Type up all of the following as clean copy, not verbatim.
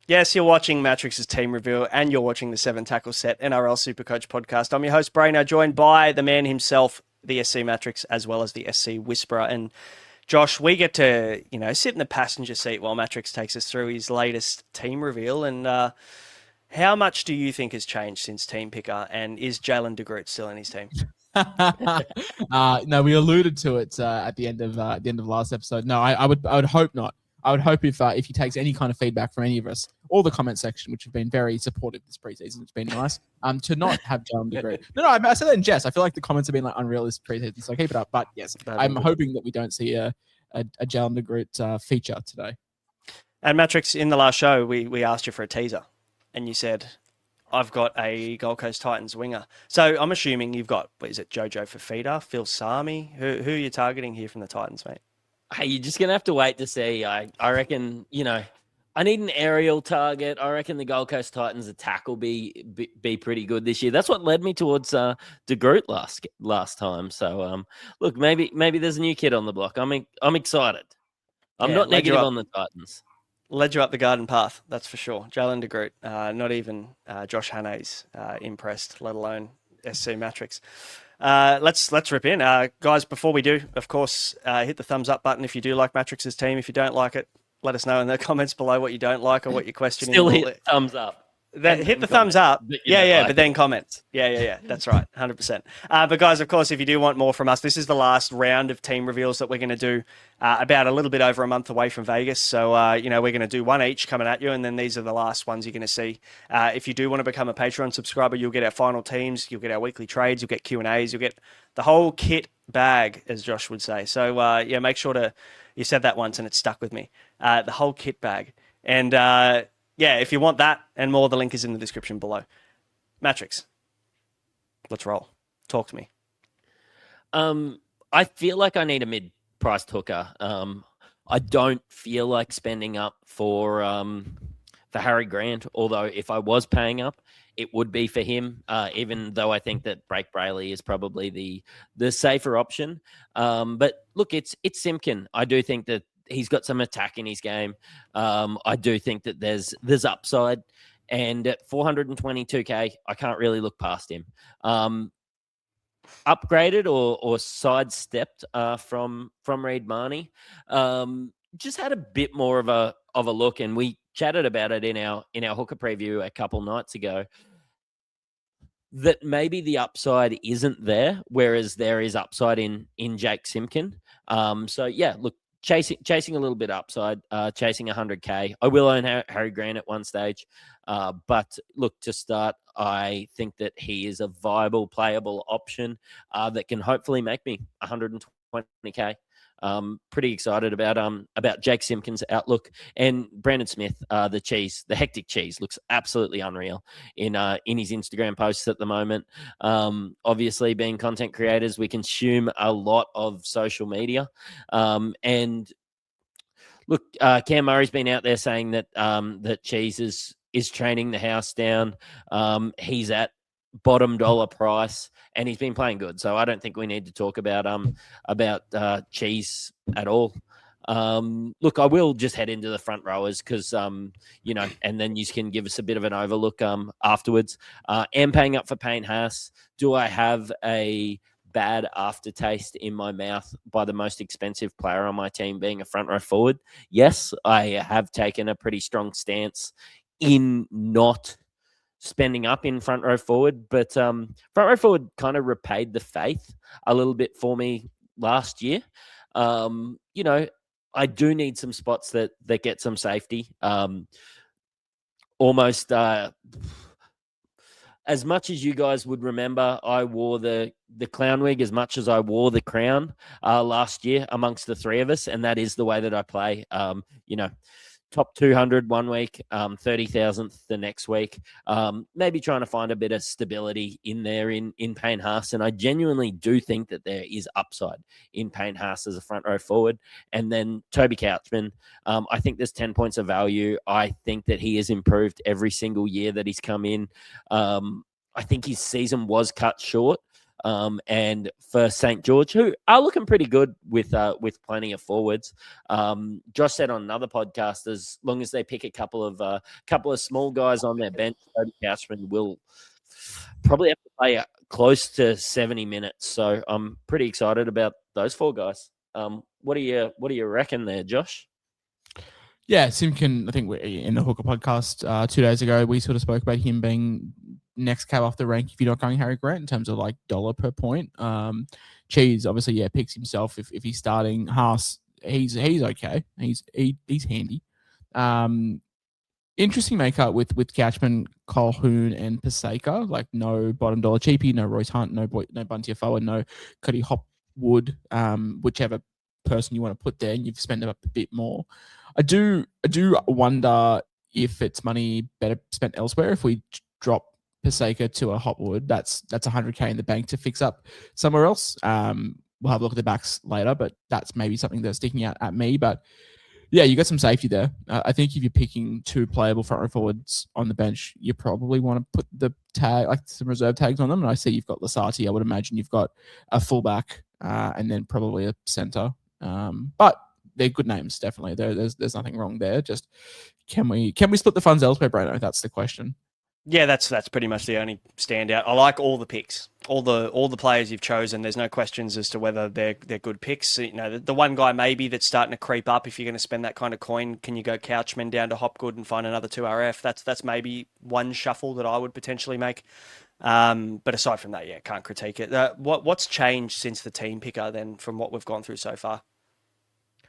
Yes, you're watching Mattrix's team review and you're watching the 7 Tackle Set NRL SuperCoach podcast. I'm your host, Braino, joined by the man himself, the SC Mattrix, as well as the SC Whisperer. And Josh, we get to, sit in the passenger seat while Mattrix takes us through his latest team reveal. And how much do you think has changed since Team Picker? And is Jalen de Groot still in his team? No, we alluded to it at the end of last episode. No, I would hope not. I would hope if he takes any kind of feedback from any of us, or the comment section, which have been very supportive this preseason, it's been nice. To not have Jalen de Groot. No, I said that in jest. I feel like the comments have been like unreal this preseason, so keep it up. But yes, I'm hoping that we don't see a Jalen de Groot feature today. And Mattrix, in the last show, we asked you for a teaser, and you said, I've got a Gold Coast Titans winger. So I'm assuming you've got, what is it, Jojo Fifita, Phil Sami? Who are you targeting here from the Titans, mate? Hey, you're just going to have to wait to see. I reckon, I need an aerial target. I reckon the Gold Coast Titans attack will be pretty good this year. That's what led me towards de Groot last time. So, look, maybe there's a new kid on the block. I'm excited. I'm not negative on the Titans. Led you up the garden path, that's for sure. Jalen de Groot, not even Josh Hannay's impressed, let alone SC Mattrix. Let's rip in. Guys, before we do, of course, hit the thumbs up button if you do like Mattrix's team. If you don't like it, let us know in the comments below what you don't like or what you're questioning. Still hit thumbs up. Hit the thumbs up. But then comments. Yeah. That's right. 100%. But guys, of course, if you do want more from us, this is the last round of team reveals that we're going to do about a little bit over a month away from Vegas. So, we're going to do one each coming at you. And then these are the last ones you're going to see. If you do want to become a Patreon subscriber, you'll get our final teams. You'll get our weekly trades. You'll get Q&As. You'll get the whole kit bag, as Josh would say. So, make sure you said that once and it stuck with me. The whole kit bag. And, if you want that and more, the link is in the description below. Mattrix, let's roll. Talk to me. I feel like I need a mid-priced hooker. I don't feel like spending up for Harry Grant, although if I was paying up, it would be for him, even though I think that Blake Brayley is probably the safer option. But look, it's Simkin. I do think that he's got some attack in his game. I do think that there's upside. And at 422K, I can't really look past him. Upgraded or sidestepped from Reid Mahoney. Just had a bit more of a look, and we chatted about it in our hooker preview a couple nights ago, that maybe the upside isn't there, whereas there is upside in Jake Simkin. Look, chasing a little bit upside, chasing 100K. I will own Harry Grant at one stage. But look, to start, I think that he is a viable, playable option that can hopefully make me 120K. Pretty excited about Jake Simkin's outlook, and Brandon Smith, the hectic cheese, looks absolutely unreal in his Instagram posts at the moment. Obviously, being content creators, we consume a lot of social media, and look, Cam Murray's been out there saying that that cheese is training the house down. He's at bottom dollar price, and he's been playing good. So I don't think we need to talk about cheese at all. Look, I will just head into the front rowers because and then you can give us a bit of an overlook afterwards. Am paying up for Payne Haas. Do I have a bad aftertaste in my mouth by the most expensive player on my team being a front row forward? Yes, I have taken a pretty strong stance in not spending up in front row forward, but front row forward kind of repaid the faith a little bit for me last year. I do need some spots that get some safety. Almost as much as you guys would remember, I wore the clown wig as much as I wore the crown last year amongst the three of us, and that is the way that I play. Top 200 one week, 30,000th the next week. Maybe trying to find a bit of stability in there in Payne Haas. And I genuinely do think that there is upside in Payne Haas as a front row forward. And then Toby Couchman, I think there's 10 points of value. I think that he has improved every single year that he's come in. I think his season was cut short and for St. George, who are looking pretty good with plenty of forwards. Josh said on another podcast, as long as they pick a couple of small guys on their bench, Toby Couchman will probably have to play close to 70 minutes. So I'm pretty excited about those 4 guys. What do you reckon there, Josh? Yeah, Simkin, I think in the Hooker podcast 2 days ago, we sort of spoke about him being next cab off the rank if you're not going Harry Grant in terms of like dollar per point. Cheese, obviously, picks himself if he's starting. Haas, he's okay. He's handy. Interesting makeup with Couchman, Colhoun, and Paseka. Like no bottom dollar cheapie, no Royce Hunt, no Bunty Afoa, no Cody Hopwood. Whichever person you want to put there, and you've spent up a bit more. I do wonder if it's money better spent elsewhere. If we drop Paseka to a Hopwood, that's 100K in the bank to fix up somewhere else. We'll have a look at the backs later, but that's maybe something that's sticking out at me. But yeah, you got some safety there. I think if you're picking 2 playable front row forwards on the bench, you probably want to put the tag, like some reserve tags on them. And I see you've got Lasati. I would imagine you've got a fullback and then probably a centre. But they're good names, definitely. There's nothing wrong there. Just can we split the funds elsewhere, Braino? That's the question. Yeah, that's pretty much the only standout. I like all the picks, all the players you've chosen. There's no questions as to whether they're good picks. You know, the one guy maybe that's starting to creep up. If you're going to spend that kind of coin, can you go Couchman down to Hopgood and find another 2RF? That's maybe one shuffle that I would potentially make. But aside from that, can't critique it. What's changed since the team picker then from what we've gone through so far?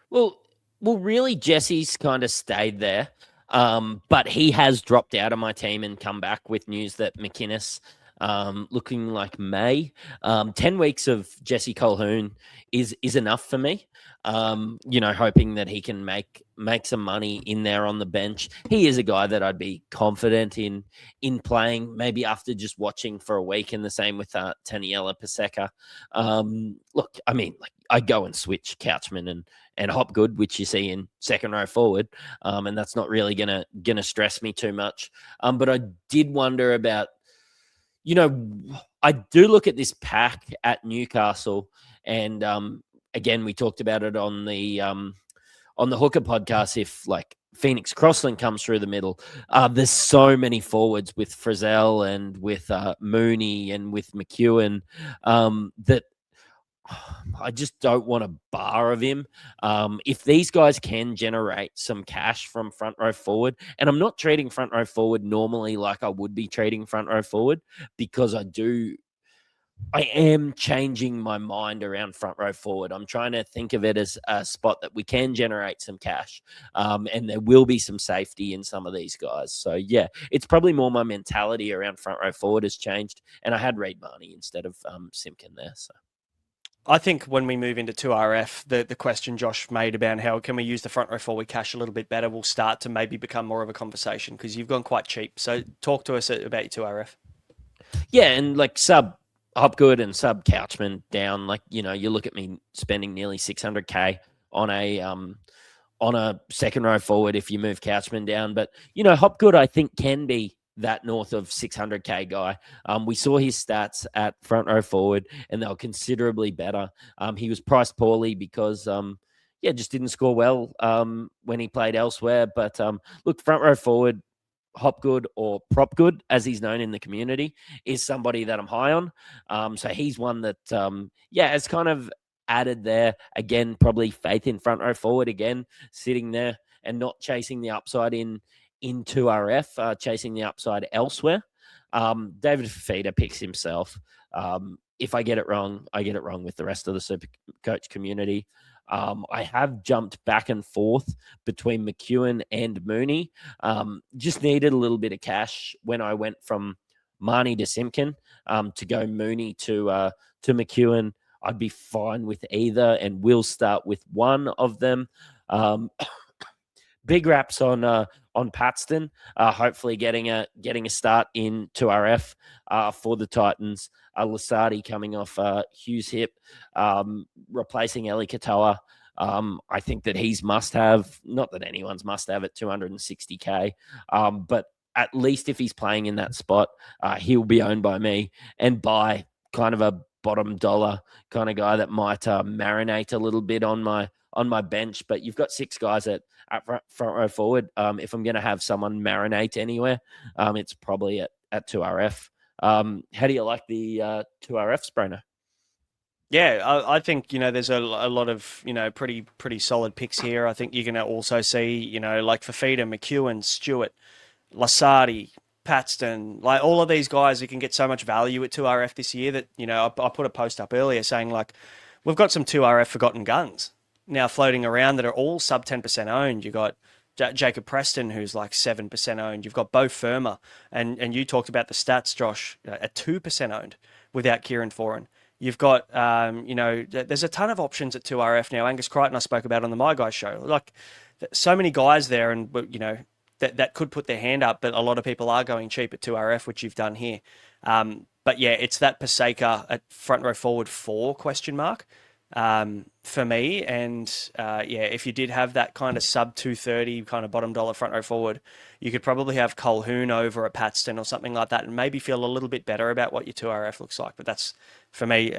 Well, really, Jesse's kind of stayed there. But he has dropped out of my team and come back with news that McInnes, looking like May. 10 weeks of Jesse Colhoun is enough for me. Hoping that he can make some money in there on the bench. He is a guy that I'd be confident in playing, maybe after just watching for a week, and the same with Taniela Paseka. Look, I mean, like I go and switch Couchman and Hopgood, which you see in second row forward, and that's not really gonna stress me too much. But I did wonder about, I do look at this pack at Newcastle, and again, we talked about it on the Hooker podcast. If like Phoenix Crossland comes through the middle, there's so many forwards with Frizzell and with Mooney and with McEwen that I just don't want a bar of him. If these guys can generate some cash from front row forward, and I'm not trading front row forward normally like I would be trading front row forward, because I am changing my mind around front row forward. I'm trying to think of it as a spot that we can generate some cash, and there will be some safety in some of these guys. So yeah, it's probably more my mentality around front row forward has changed, and I had Reid Mahoney instead of Simkin there. So I think when we move into 2RF, the question Josh made about how can we use the front row forward cash a little bit better will start to maybe become more of a conversation, because you've gone quite cheap. So talk to us about your 2RF. Yeah, and like sub Hopgood and sub Couchman down, like, you look at me spending nearly 600K on a second row forward if you move Couchman down. But, Hopgood, I think, can be that north of 600K guy. We saw his stats at front row forward, and they were considerably better. He was priced poorly because, just didn't score well when he played elsewhere. But look, front row forward, Hopgood, or Propgood, as he's known in the community, is somebody that I'm high on. So he's one that, has kind of added there. Again, probably faith in front row forward again, sitting there and not chasing the upside in 2RF, chasing the upside elsewhere. David Fifita picks himself. If I get it wrong, I get it wrong with the rest of the SuperCoach community. I have jumped back and forth between McEwen and Mooney. Just needed a little bit of cash when I went from Mahoney to Simkin. To go Mooney to McEwen, I'd be fine with either, and we'll start with one of them. Big raps on Paxton. Hopefully getting a start in 2RF for the Titans. Lasati coming off Hughes' hip, replacing Eli Katoa. I think that he's must have. Not that anyone's must have at 260K, but at least if he's playing in that spot, he'll be owned by me and by kind of a bottom dollar kind of guy that might marinate a little bit on my bench. But you've got 6 guys at front row forward. If I'm going to have someone marinate anywhere, it's probably at 2RF. How do you like the 2RFs, Braino? Yeah, I think, there's a lot of, pretty solid picks here. I think you're going to also see, like Fifita, McEwen, Stewart, Lasardi, Paxton, like all of these guys who can get so much value at 2RF this year that, I put a post up earlier saying, like, we've got some 2RF forgotten guns now floating around that are all sub 10% owned. You got Jacob Preston, who's like 7% owned. You've got Bo Firma, and you talked about the stats, Josh, at 2% owned without Kieran Foran. You've got, there's a ton of options at 2RF now. Angus Crichton I spoke about on the My Guys show. Like, so many guys there, and, that could put their hand up, but a lot of people are going cheap at 2RF, which you've done here. But yeah, it's that Paseka at front row forward 4 ? For me. And if you did have that kind of sub 230 kind of bottom dollar front row forward, you could probably have Colquhoun over at Paxton or something like that and maybe feel a little bit better about what your 2RF looks like. But that's, for me,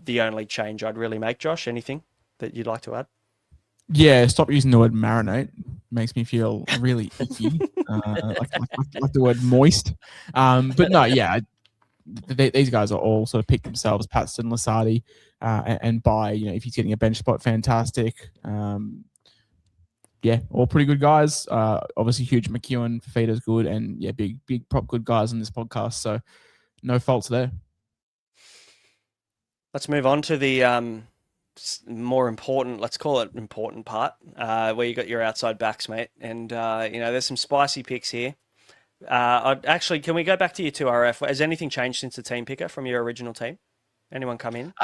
the only change I'd really make. Josh, anything that you'd like to add? Yeah, stop using the word marinate. Makes me feel really icky, like the word moist. But no, yeah, these guys are all sort of picked themselves. Paxton, Lasardi, and by if he's getting a bench spot, fantastic. Yeah, all pretty good guys. Obviously, huge McEwen, Fifita's good, and yeah, big prop good guys on this podcast. So no faults there. Let's move on to the more important, let's call it important part, where you got your outside backs, mate. And there's some spicy picks here. Can we go back to your 2RF? Has anything changed since the team picker from your original team? Anyone come in?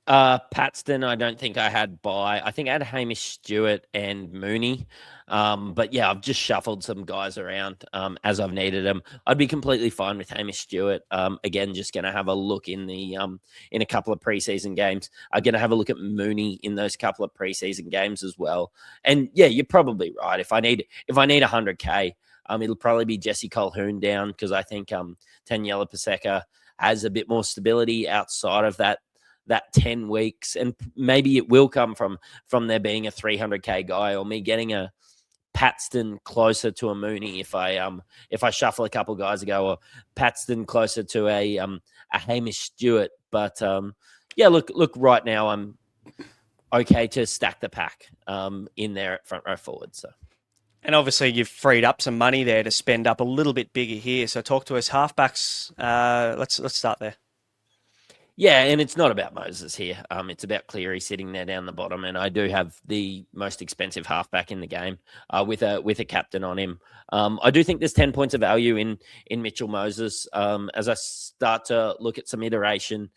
Paxton, I don't think I had by. I think I had Hamish Stewart and Mooney. But yeah, I've just shuffled some guys around as I've needed them. I'd be completely fine with Hamish Stewart. Again, just going to have a look in a couple of preseason games. I'm going to have a look at Mooney in those couple of preseason games as well. And yeah, you're probably right. If I need 100K, it'll probably be Jesse Colquhoun down because I think Taniela Paseka has a bit more stability outside of that 10 weeks. And maybe it will come from there being a 300K guy or me getting a Paxton closer to a Mooney if I shuffle a couple guys ago, or Paxton closer to a Hamish Stewart. But look, right now I'm okay to stack the pack in there at front row forward. So. And obviously you've freed up some money there to spend up a little bit bigger here. So talk to us, halfbacks. Let's start there. Yeah, and it's not about Moses here. It's about Cleary sitting there down the bottom, and I do have the most expensive halfback in the game with a captain on him. I do think there's 10 points of value in Mitchell Moses. As I start to look at some iterations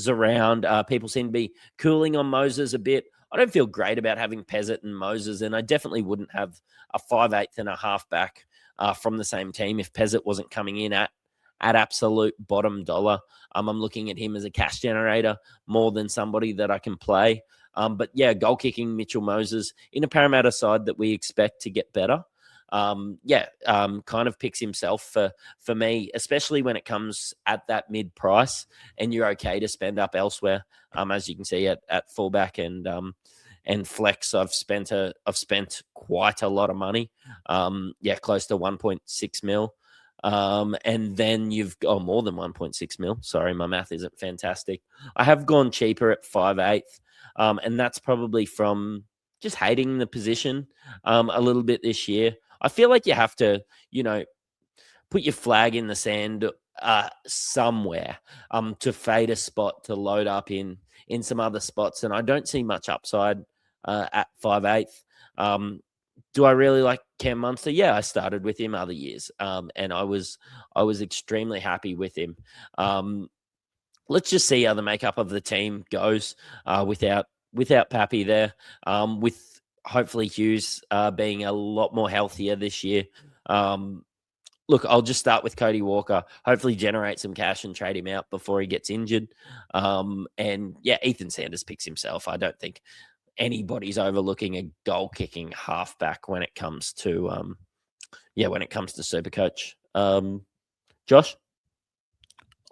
around, people seem to be cooling on Moses a bit. I don't feel great about having Pezzett and Moses, and I definitely wouldn't have a 5/8 and a halfback from the same team if Pezzett wasn't coming in at absolute bottom dollar. I'm looking at him as a cash generator more than somebody that I can play. But yeah, goal kicking Mitchell Moses in a Parramatta side that we expect to get better. Kind of picks himself for me, especially when it comes at that mid price and you're okay to spend up elsewhere. As you can see at fullback and flex, I've spent quite a lot of money. Close to 1.6 mil. And then you've got more than 1.6 mil. Sorry, my math isn't fantastic. I have gone cheaper at 5/8. And that's probably from just hating the position a little bit this year. I feel like you have to, put your flag in the sand somewhere to fade a spot to load up in some other spots. And I don't see much upside at 5/8. Do I really like Cam Munster? Yeah, I started with him other years, and I was extremely happy with him. Let's just see how the makeup of the team goes without Pappy there, with hopefully Hughes being a lot more healthier this year. Look, I'll just start with Cody Walker. Hopefully generate some cash and trade him out before he gets injured. And yeah, Ethan Sanders picks himself. I don't think anybody's overlooking a goal kicking halfback when it comes to SuperCoach. Josh?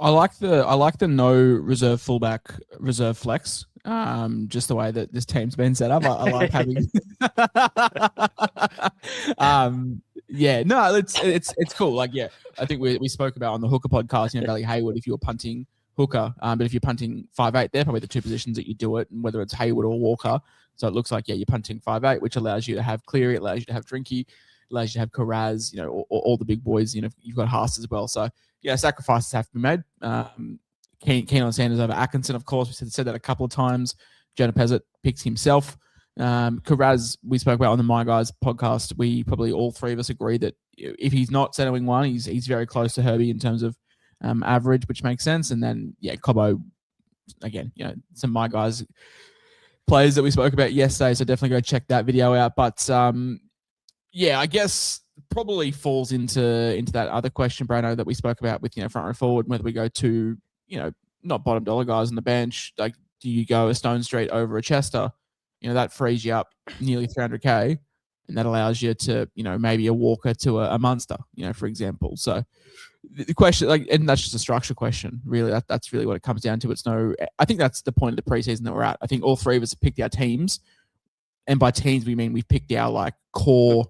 I like the no reserve fullback reserve flex. Just the way that this team's been set up. I like having. No, it's cool. Like, yeah, I think we spoke about on the hooker podcast. Bailey Hayward, if you were punting hooker, but if you're punting 5'8", they're probably the two positions that you do it, and whether it's Hayward or Walker. So it looks like you're punting 5'8", which allows you to have Cleary, it allows you to have Drinky, allows you to have Karaz, all the big boys. You've got Halves as well. So yeah, sacrifices have to be made. Keen on Sanders over Atkinson, of course. We said that a couple of times. Jonah Pezzett picks himself. Karaz, we spoke about on the My Guys podcast. We probably all three of us agree that if he's not centering one, he's very close to Herbie in terms of average, which makes sense. And then, yeah, Cobbo, again, some My Guys players that we spoke about yesterday. So definitely go check that video out. But yeah, I guess probably falls into that other question, Braino, that we spoke about with front row forward, whether we go to not bottom dollar guys on the bench. Like, do you go a Stone Street over a Chester? That frees you up nearly 300k, and that allows you to maybe a Walker to a Munster, for example. So the question, and that's just a structure question, really. That's really what it comes down to. I think that's the point of the preseason that we're at. I think all three of us have picked our teams, and by teams we mean we've picked our core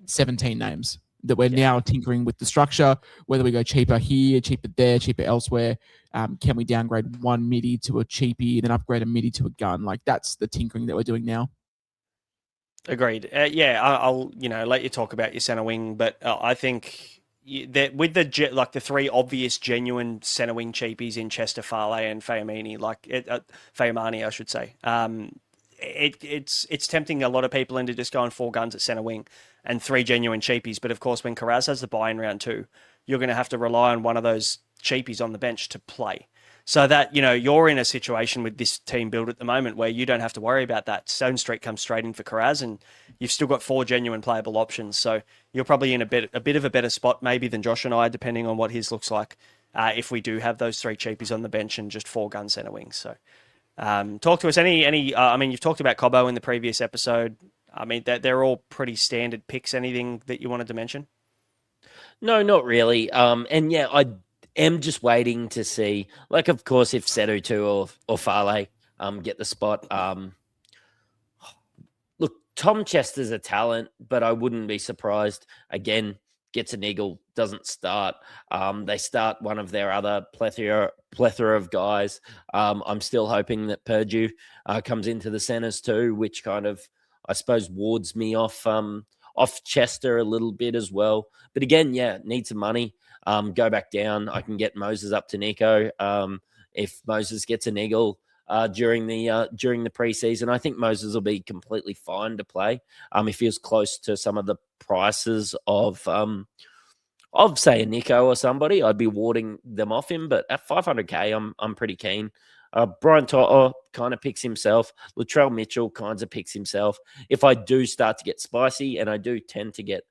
17 names that we're now tinkering with the structure, whether we go cheaper here, cheaper there, cheaper elsewhere. Can we downgrade one midi to a cheapie, then upgrade a midi to a gun? That's the tinkering that we're doing now. Agreed. I'll let you talk about your center wing, but I think that with the three obvious genuine center wing cheapies in Chester, Farley, and Fayamini, Fayamani, I should say. It's tempting a lot of people into just going 4 guns at center wing and 3 genuine cheapies. But of course, when Karaz has the buy in round 2, you're going to have to rely on one of those cheapies on the bench to play. So that, you're in a situation with this team build at the moment where you don't have to worry about that. Stone Street comes straight in for Karaz, and you've still got 4 genuine playable options. So you're probably in a bit of a better spot maybe than Josh and I, depending on what his looks like, if we do have those 3 cheapies on the bench and just 4 gun center wings. So talk to us. You've talked about Cobbo in the previous episode. They're all pretty standard picks. Anything that you wanted to mention? No, not really. And yeah, I am just waiting to see, of course, if Setu or Farley get the spot. Look, Tom Chester's a talent, but I wouldn't be surprised. Again, gets a niggle, doesn't start. They start one of their other plethora of guys. I'm still hoping that Purdue comes into the centers too, which kind of, I suppose, wards me off Chester a little bit as well. But again, need some money. Go back down. I can get Moses up to Nico. If Moses gets a niggle during the preseason, I think Moses will be completely fine to play. If he was close to some of the prices of say a Nico or somebody, I'd be warding them off him. But at 500k, I'm pretty keen. Brian Toto kind of picks himself. Latrell Mitchell kind of picks himself. If I do start to get spicy, and I do tend to get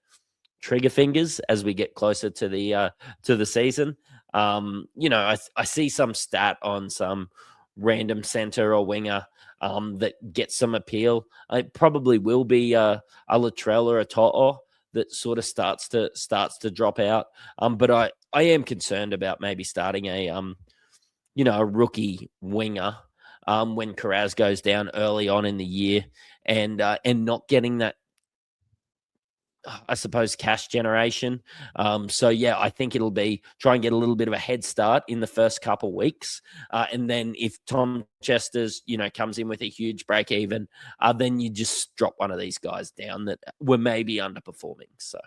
trigger fingers as we get closer to the season, I see some stat on some random center or winger that gets some appeal. It probably will be a Latrell or a Toto that sort of starts to drop out. But I am concerned about maybe starting a rookie winger when Karaz goes down early on in the year, and not getting that, I suppose, cash generation. I think it'll be try and get a little bit of a head start in the first couple weeks. And then if Tom Chester's, comes in with a huge break even, then you just drop one of these guys down that were maybe underperforming. So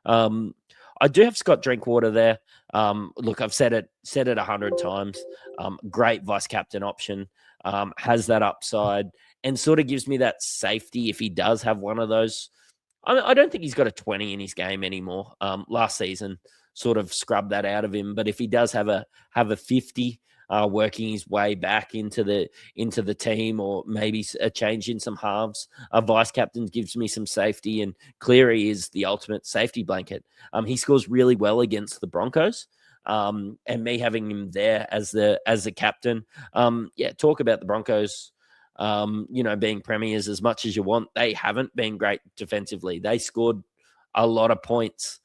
I do have Scott Drinkwater there. Look, I've said it 100 times. Great vice captain option, has that upside, and sort of gives me that safety if he does have one of those. I don't think he's got a 20 in his game anymore. Last season sort of scrubbed that out of him. But if he does have a 50, working his way back into the team, or maybe a change in some halves, a vice captain gives me some safety, and Cleary is the ultimate safety blanket. He scores really well against the Broncos. And me having him there as the captain. Talk about the Broncos. Being premiers as much as you want, they haven't been great defensively. They scored a lot of points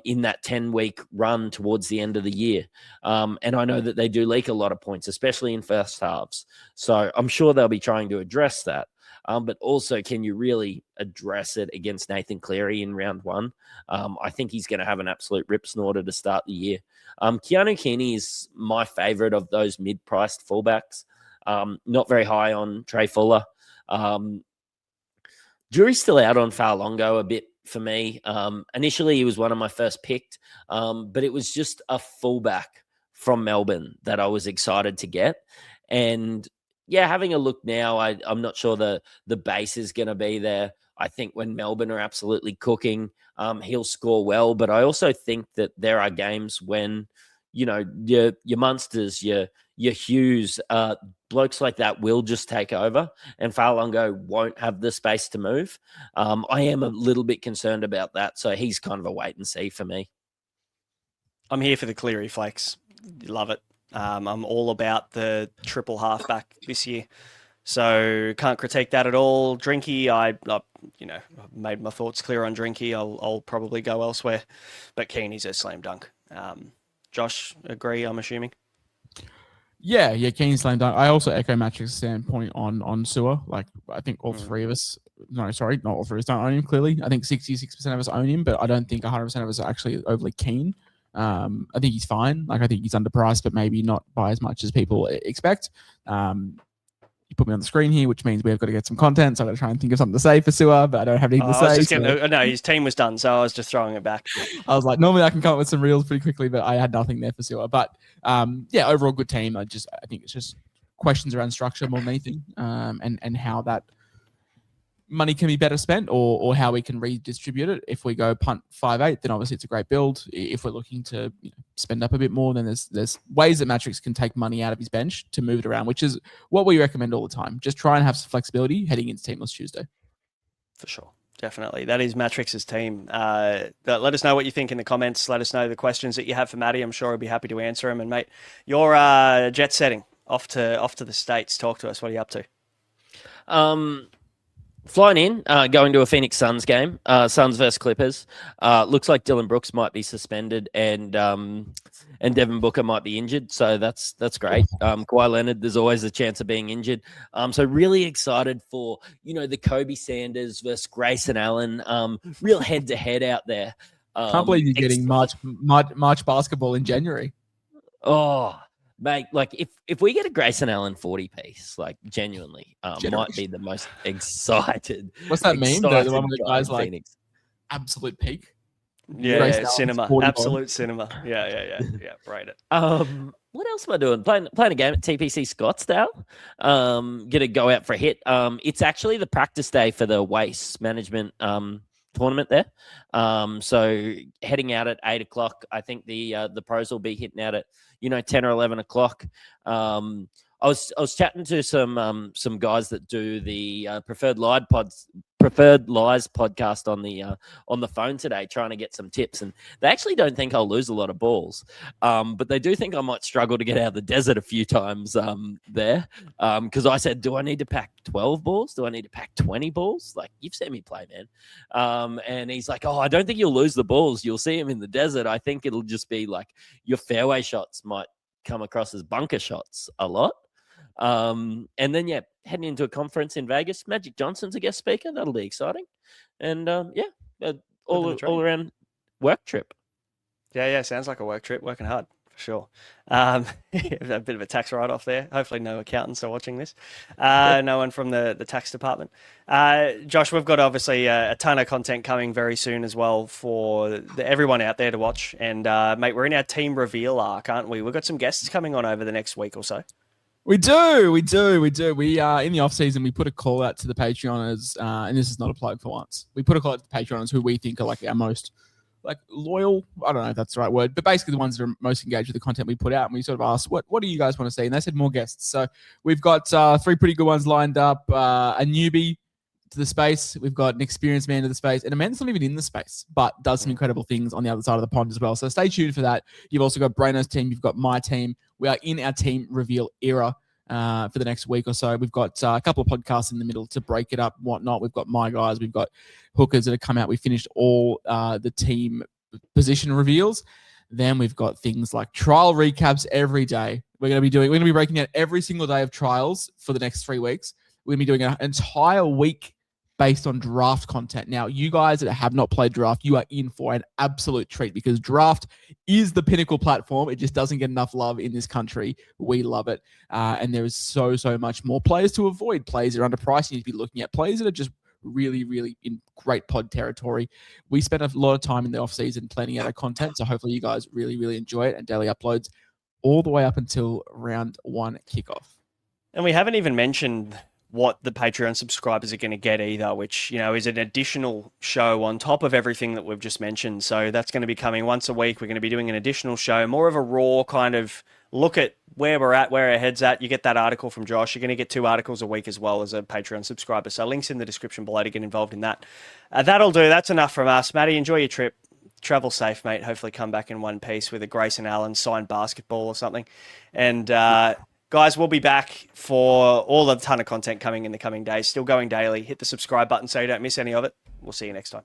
in that 10-week run towards the end of the year. And I know that they do leak a lot of points, especially in first halves. So I'm sure they'll be trying to address that. But also, can you really address it against Nathan Cleary in round 1? I think he's going to have an absolute rip snorter to start the year. Keanu Keeney is my favorite of those mid-priced fullbacks. Not very high on Trey Fuller. Jury's still out on Fa'alongo a bit for me. Initially, he was one of my first picked, but it was just a fullback from Melbourne that I was excited to get. And yeah, having a look now, I'm not sure the base is going to be there. I think when Melbourne are absolutely cooking, he'll score well. But I also think that there are games when, your Munsters, your Hughes, blokes like that will just take over, and Fa'alongo won't have the space to move. I am a little bit concerned about that. So he's kind of a wait and see for me. I'm here for the Cleary flakes. Love it. I'm all about the triple halfback this year, so can't critique that at all. Drinky, I made my thoughts clear on Drinky. I'll probably go elsewhere, but Keeney's a slam dunk. Josh, agree? I'm assuming. Yeah, Keeney's slam dunk. I also echo Mattrix's standpoint on Sewer. Like, I think all three of us. No, sorry, not all three of us don't own him. Clearly, I think 66% of us own him, but I don't think 100% of us are actually overly keen. I think he's fine. Like, I think he's underpriced, but maybe not by as much as people expect. You put me on the screen here, which means we've got to get some content. So I've got to try and think of something to say for Sewer, but I don't have anything to say. No, his team was done, so I was just throwing it back. I was like, normally I can come up with some reels pretty quickly, but I had nothing there for Sewer. But overall good team. I think it's just questions around structure more than anything, and how that money can be better spent, or how we can redistribute it. If we go punt 5'8", then obviously it's a great build. If we're looking to spend up a bit more, then there's ways that Mattrix can take money out of his bench to move it around, which is what we recommend all the time. Just try and have some flexibility heading into Teamless Tuesday. For sure. Definitely. That is Mattrix's team. Let us know what you think in the comments. Let us know the questions that you have for Matty. I'm sure he'll be happy to answer them. And mate, you're jet setting off to the States. Talk to us. What are you up to? Flying in, going to a Phoenix Suns game, Suns versus Clippers. Looks like Dylan Brooks might be suspended, and Devin Booker might be injured. So that's great. Kawhi Leonard, there's always a chance of being injured. So really excited for the Kobe Sanders versus Grayson Allen, real head to head out there. Can't believe you're getting March basketball in January. Oh. Mate, like if we get a Grayson Allen 40 piece, like genuinely, might be the most excited. What's that meme? The one with the guys like Phoenix. Absolute peak. Yeah, cinema, absolute cinema. Yeah. Rate it. What else am I doing? Playing a game at TPC Scottsdale. Gonna go out for a hit. It's actually the practice day for the waste management tournament there. So heading out at 8 o'clock. I think the pros will be hitting out at 10 or 11 o'clock. I was chatting to some guys that do the Preferred Lies podcast on the phone today, trying to get some tips, and they actually don't think I'll lose a lot of balls, but they do think I might struggle to get out of the desert a few times there, because I said, do I need to pack 12 balls? Do I need to pack 20 balls? Like, you've seen me play, man. And he's like, oh, I don't think you'll lose the balls. You'll see them in the desert. I think it'll just be like your fairway shots might come across as bunker shots a lot. And then, heading into a conference in Vegas. Magic Johnson's a guest speaker. That'll be exciting. And, all around work trip. Yeah, sounds like a work trip. Working hard, for sure. A bit of a tax write-off there. Hopefully no accountants are watching this. No one from the tax department. Josh, we've got obviously a ton of content coming very soon as well for everyone out there to watch. And, mate, we're in our team reveal arc, aren't we? We've got some guests coming on over the next week or so. We do. We in the off season, we put a call out to the Patreoners, and this is not a plug for once. We put a call out to the Patreoners who we think are like our most loyal. I don't know if that's the right word, but basically the ones that are most engaged with the content we put out. And we sort of asked, what do you guys want to see? And they said more guests. So we've got 3 pretty good ones lined up. A newbie to the space. We've got an experienced man to the space, and a man that's not even in the space, but does some incredible things on the other side of the pond as well. So stay tuned for that. You've also got Braino's team. You've got my team. We are in our team reveal era for the next week or so. We've got a couple of podcasts in the middle to break it up, whatnot. We've got my guys. We've got hookers that have come out. We finished all the team position reveals. Then we've got things like trial recaps every day. We're going to be breaking down every single day of trials for the next 3 weeks. We're going to be doing an entire week based on draft content. Now, you guys that have not played draft, you are in for an absolute treat because draft is the pinnacle platform. It just doesn't get enough love in this country. We love it. And there is so much more players to avoid. Players that are underpriced. You need to be looking at players that are just really in great pod territory. We spent a lot of time in the off season planning out our content. So hopefully you guys really enjoy it, and daily uploads all the way up until round 1 kickoff. And we haven't even mentioned what the Patreon subscribers are going to get either, which, is an additional show on top of everything that we've just mentioned. So that's going to be coming once a week. We're going to be doing an additional show, more of a raw kind of look at where we're at, where our head's at. You get that article from Josh. You're going to get 2 articles a week as well as a Patreon subscriber. So links in the description below to get involved in that. That'll do. That's enough from us. Matty, enjoy your trip. Travel safe, mate. Hopefully come back in one piece with a Grayson Allen signed basketball or something. And, guys, we'll be back for all a ton of content coming in the coming days. Still going daily. Hit the subscribe button so you don't miss any of it. We'll see you next time.